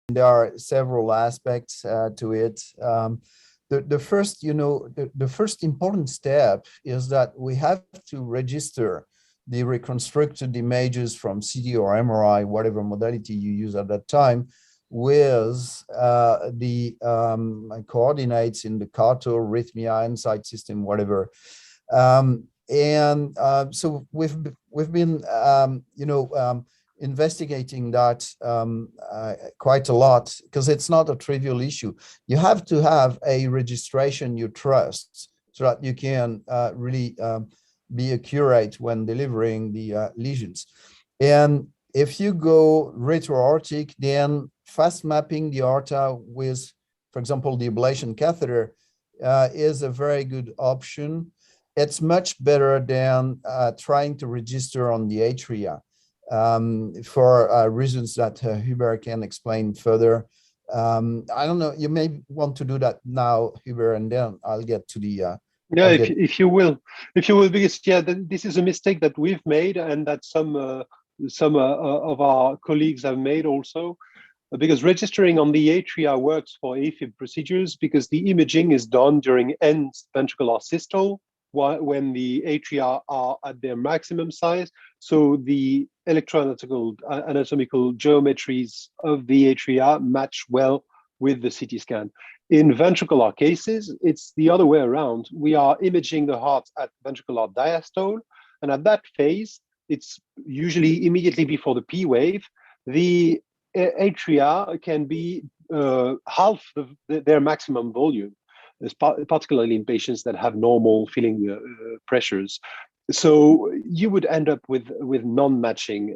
there are several aspects to it. The first, the first important step is that we have to register the reconstructed images from CT or MRI, whatever modality you use at that time, with the coordinates in the CARTO, arrhythmia, insight system, whatever. So we've been, investigating that quite a lot, because it's not a trivial issue. You have to have a registration you trust so that you can really be accurate when delivering the lesions. And if you go retro-aortic, then fast mapping the aorta with, for example, the ablation catheter is a very good option. It's much better than trying to register on the atria for reasons that Hubert can explain further. I don't know, you may want to do that now, Hubert, and then I'll get to the yeah, if you will, because yeah, this is a mistake that we've made, and that some of our colleagues have made also, because registering on the atria works for AFib procedures because the imaging is done during end ventricular systole, when the atria are at their maximum size. So the electroanatomical geometries of the atria match well with the CT scan. In ventricular cases, it's the other way around. We are imaging the heart at ventricular diastole, and at that phase, it's usually immediately before the P wave, the atria can be half their maximum volume, particularly in patients that have normal filling pressures. So you would end up with non-matching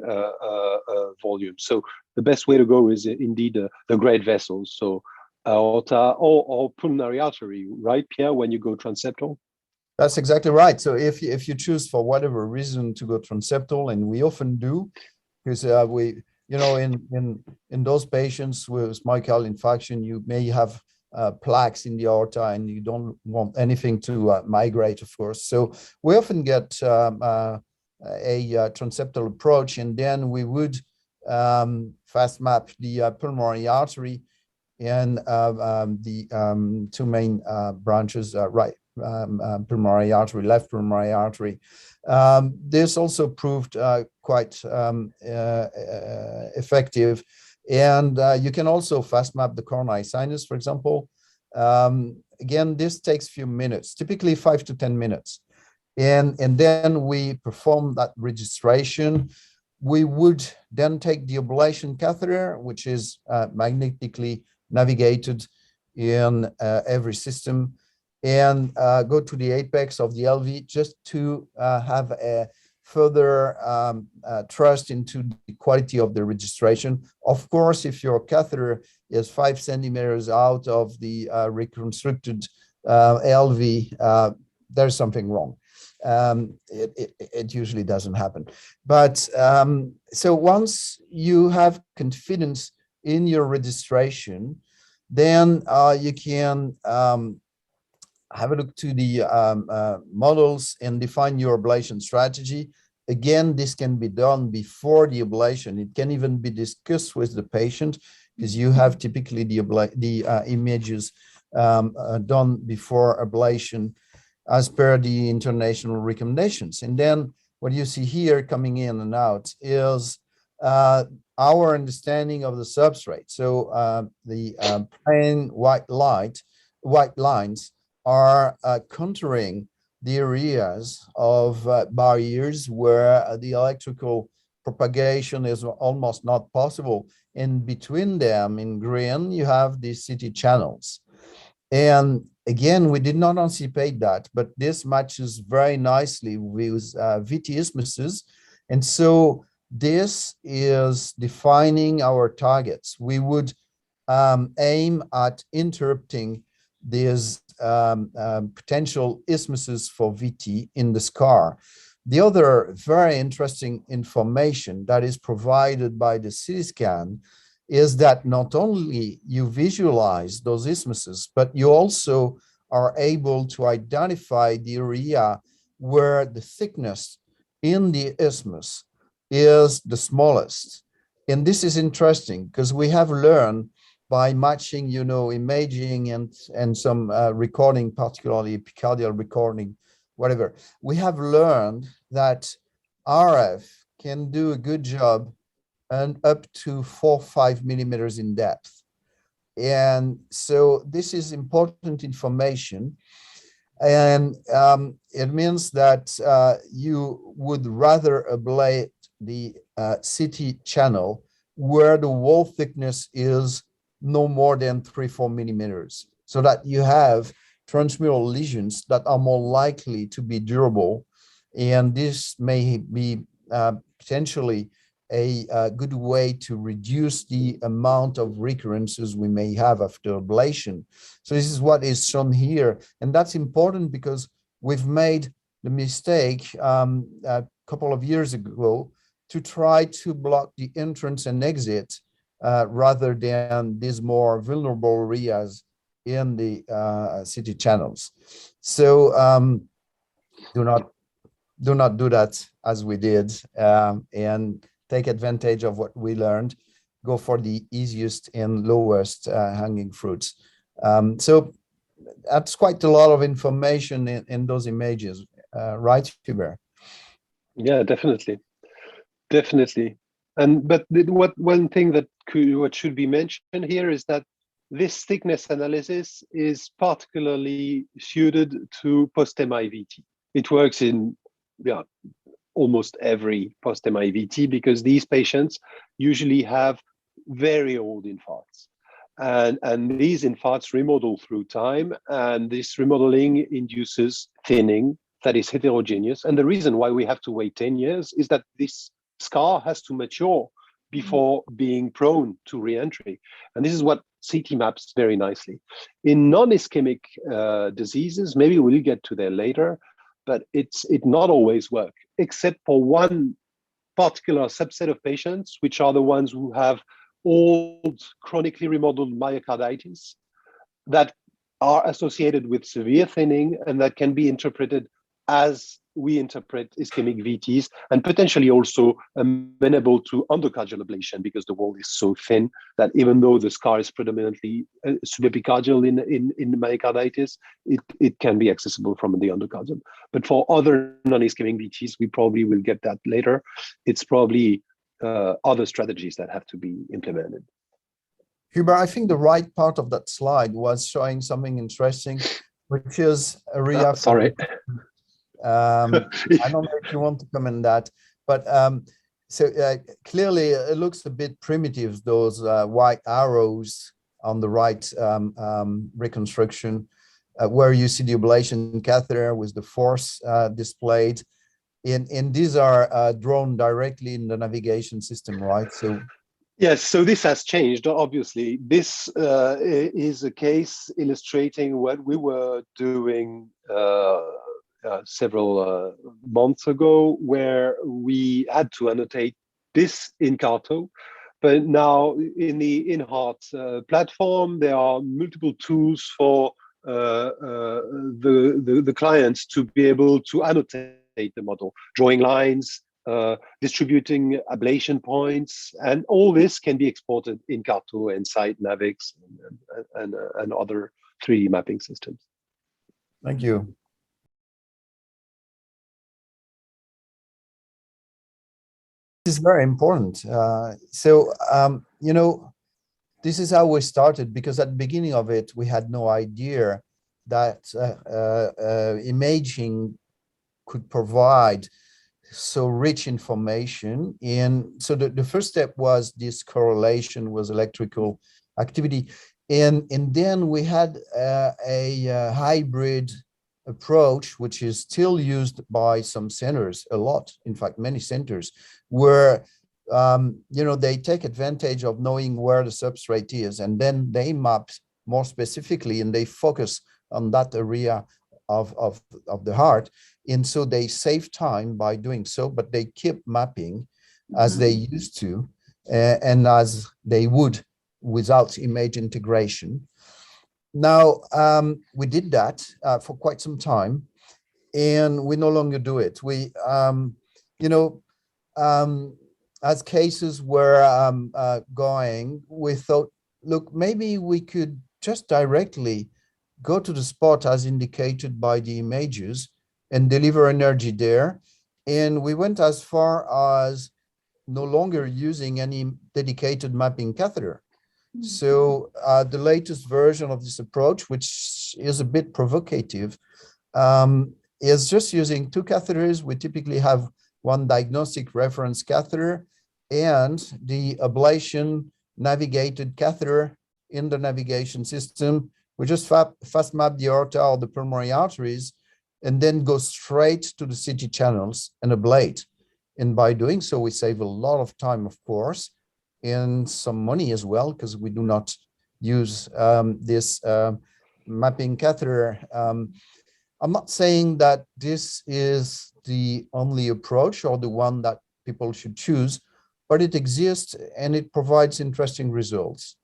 volume. So the best way to go is indeed the great vessels. So aorta or pulmonary artery, right, Pierre, when you go transeptal? That's exactly right. So if you choose for whatever reason to go transeptal, and we often do, because we, in those patients with myocardial infarction, you may have plaques in the aorta, and you don't want anything to migrate, of course. So we often get a transeptal approach, and then we would fast map the pulmonary artery and the two main branches, right pulmonary artery, left pulmonary artery. This also proved quite effective. And you can also fast map the coronary sinus, for example. Again, this takes a few minutes, typically 5 to 10 minutes. And then we perform that registration. We would then take the ablation catheter, which is magnetically navigated in every system, and go to the apex of the LV just to have a further trust into the quality of the registration. Of course, if your catheter is 5 centimeters out of the reconstructed LV, there's something wrong. It usually doesn't happen. But so once you have confidence in your registration, then you can have a look to the models and define your ablation strategy. Again, this can be done before the ablation. It can even be discussed with the patient, because you have typically the images done before ablation as per the international recommendations. And then what you see here coming in and out is our understanding of the substrate. So the plain white lines are contouring the areas of barriers where the electrical propagation is almost not possible. And between them, in green, you have the CT channels. And again, we did not anticipate that, but this matches very nicely with VT isthmuses. And so this is defining our targets. We would aim at interrupting these potential isthmuses for VT in the scar. The other very interesting information that is provided by the CT scan is that not only you visualize those isthmuses, but you also are able to identify the area where the thickness in the isthmus is the smallest. And this is interesting because we have learned by matching, imaging and some recording, particularly epicardial recording, whatever. We have learned that RF can do a good job and up to 4 or 5 millimeters in depth. And so this is important information. And it means that you would rather ablate the CT channel where the wall thickness is no more than 3-4 millimeters, so that you have transmural lesions that are more likely to be durable. And this may be potentially a good way to reduce the amount of recurrences we may have after ablation. So this is what is shown here. And that's important because we've made the mistake a couple of years ago to try to block the entrance and exit rather than these more vulnerable areas in the CT channels. So do not do that as we did, and take advantage of what we learned. Go for the easiest and lowest hanging fruits. So that's quite a lot of information in those images, right, Hubert? Yeah, definitely. But one thing what should be mentioned here is that this thickness analysis is particularly suited to post-MI VT. It works in almost every post-MI VT because these patients usually have very old infarcts. And these infarcts remodel through time, and this remodeling induces thinning that is heterogeneous. And the reason why we have to wait 10 years is that this scar has to mature before being prone to re-entry. And this is what CT maps very nicely. In non-ischemic diseases, maybe we'll get to there later, but it not always work, except for one particular subset of patients, which are the ones who have old chronically remodeled myocarditis that are associated with severe thinning and that can be interpreted as we interpret ischemic VTs, and potentially also amenable to endocardial ablation because the wall is so thin that even though the scar is predominantly subepicardial in myocarditis, it can be accessible from the endocardium. But for other non-ischemic VTs, we probably will get that later. It's probably other strategies that have to be implemented. Hubert, I think the right part of that slide was showing something interesting, which is a reaction. Sorry. I don't know if you want to comment that, but clearly it looks a bit primitive, those white arrows on the right reconstruction, where you see the ablation catheter with the force displayed. And these are drawn directly in the navigation system, right? So yes, so this has changed, obviously. This is a case illustrating what we were doing several months ago, where we had to annotate this in Carto. But now in the inHEART platform, there are multiple tools for the clients to be able to annotate the model, drawing lines, distributing ablation points, and all this can be exported in Carto and Navix and other 3D mapping systems. Thank you. This is very important. This is how we started, because at the beginning of it, we had no idea that imaging could provide so rich information. And so the first step was this correlation with electrical activity. And then we had a hybrid approach, which is still used by some centers a lot, in fact, many centers, where they take advantage of knowing where the substrate is, and then they map more specifically and they focus on that area of the heart. And so they save time by doing so, but they keep mapping as they used to and as they would without image integration. Now, we did that for quite some time, and we no longer do it. We, as cases were going, we thought look, maybe we could just directly go to the spot as indicated by the images and deliver energy there. And we went as far as no longer using any dedicated mapping catheter. So the latest version of this approach, which is a bit provocative, is just using two catheters. We typically have one diagnostic reference catheter and the ablation navigated catheter in the navigation system. We just fast map the aorta or the pulmonary arteries and then go straight to the CT channels and ablate. And by doing so, we save a lot of time, of course, and some money as well, because we do not use this mapping catheter. I'm not saying that this is the only approach or the one that people should choose, but it exists and it provides interesting results.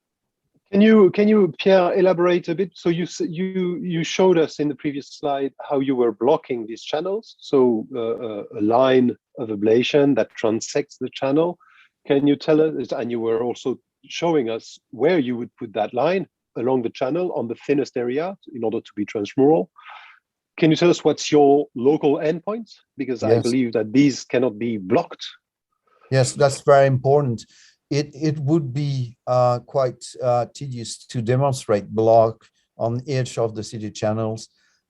Can you, Pierre, elaborate a bit? So you showed us in the previous slide how you were blocking these channels. So a line of ablation that transects the channel. Can you tell us, and you were also showing us where you would put that line along the channel on the thinnest area in order to be transmural. Can you tell us what's your local endpoints? Because yes. I believe that these cannot be blocked. Yes, that's very important. It would be quite tedious to demonstrate block on each of the CT channels,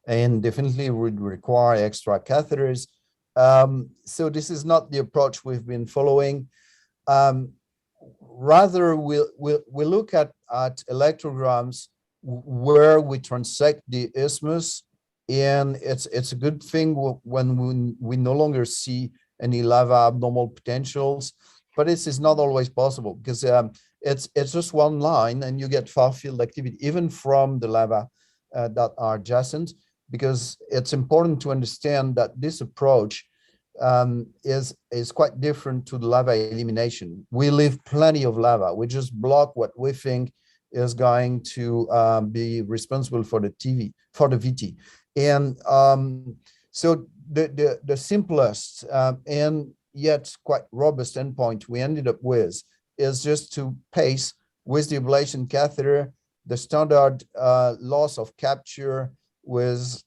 and definitely would require extra catheters. So this is not the approach we've been following. Rather, we'll look at electrograms where we transect the isthmus, and it's a good thing when we no longer see any lava abnormal potentials. But this is not always possible because it's just one line and you get far field activity even from the lava that are adjacent, because it's important to understand that this approach is quite different to the lava elimination. We leave plenty of lava. We just block what we think is going to be responsible for the VT. And so the simplest and yet quite robust endpoint we ended up with is just to pace with the ablation catheter the standard loss of capture with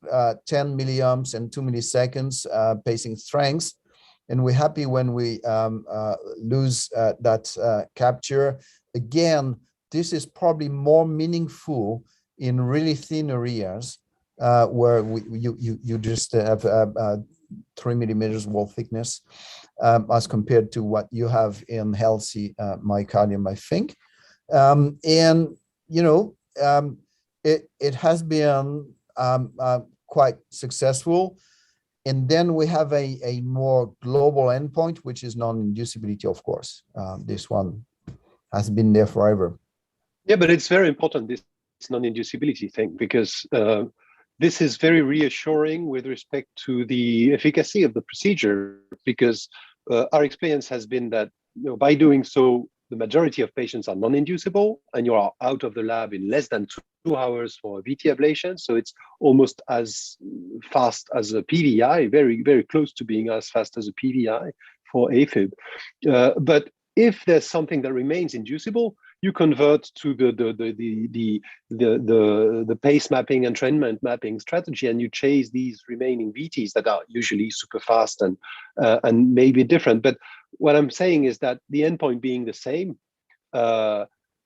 10 milliamps and 2 milliseconds pacing strength. And we're happy when we lose that capture. Again, this is probably more meaningful in really thin areas where you just have 3 millimeters wall thickness as compared to what you have in healthy myocardium, I think. And, you know, it has been quite successful. And then we have a more global endpoint, which is non-inducibility, of course. This one has been there forever. Yeah, but it's very important, this non-inducibility thing, because this is very reassuring with respect to the efficacy of the procedure, because our experience has been that, you know, by doing so, the majority of patients are non-inducible, and you are out of the lab in less than 2 hours for a VT ablation. So it's almost as fast as a PVI, very, very close to being as fast as a PVI for AFib. But if there's something that remains inducible, you convert to the pace mapping and entrainment mapping strategy, and you chase these remaining VTs that are usually super fast and maybe different. But what I'm saying is that the endpoint being the same,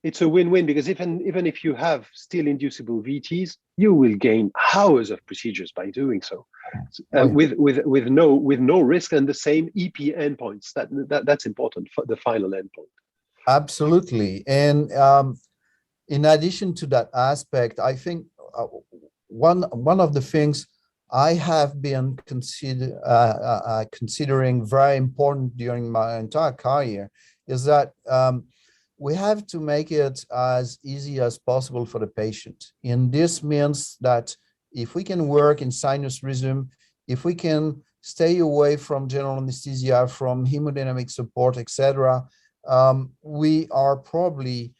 it's a win-win, because even if you have still inducible VTs, you will gain hours of procedures by doing so, with no risk, and the same EP endpoints. That's important for the final endpoint. Absolutely. And in addition to that aspect, I think one of the things I have been considering very important during my entire career is that we have to make it as easy as possible for the patient. And this means that if we can work in sinus rhythm, if we can stay away from general anesthesia, from hemodynamic support, etc., we are probably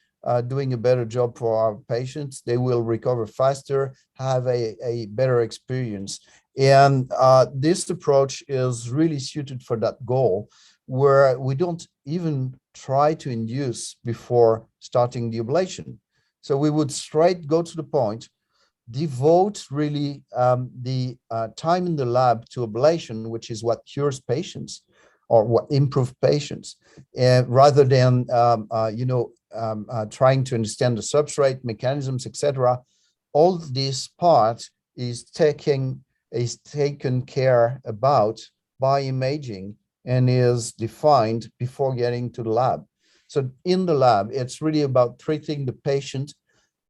doing a better job for our patients. They will recover faster, have a better experience. And this approach is really suited for that goal, where we don't even try to induce before starting the ablation. So we would straight go to the point, devote really the time in the lab to ablation, which is what cures patients or what improves patients, rather than trying to understand the substrate mechanisms, etc. All this part is taken care about by imaging and is defined before getting to the lab. So in the lab, it's really about treating the patient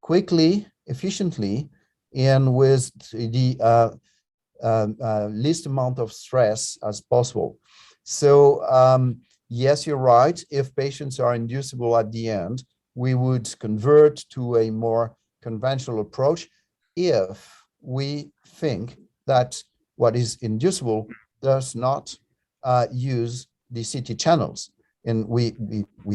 quickly, efficiently, and with the least amount of stress as possible. So yes, you're right. If patients are inducible at the end, we would convert to a more conventional approach if we think that what is inducible does not use the CT channels. And we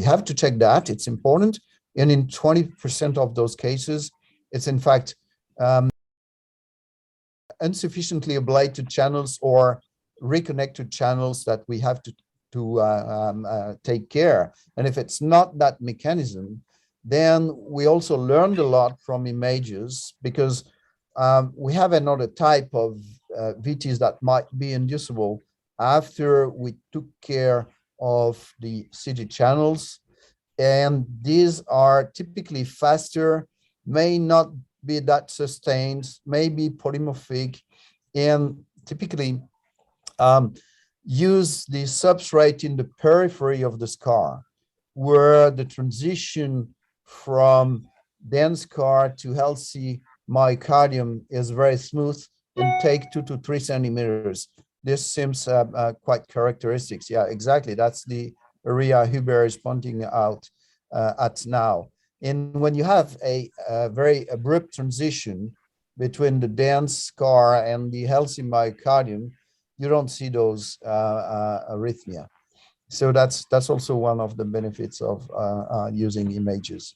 have to check that. It's important. And in 20% of those cases, it's in fact insufficiently ablated channels or reconnected channels that we have to take care. And if it's not that mechanism, then we also learned a lot from images, because we have another type of VTs that might be inducible after we took care of the CT channels. And these are typically faster, may not be that sustained, may be polymorphic, and typically use the substrate in the periphery of the scar, where the transition from dense scar to healthy myocardium is very smooth and take 2 to 3 centimeters. This seems quite characteristics. Yeah, exactly. That's the area Hubert is pointing out at now. And when you have a very abrupt transition between the dense scar and the healthy myocardium, you don't see those arrhythmia. So that's also one of the benefits of using images.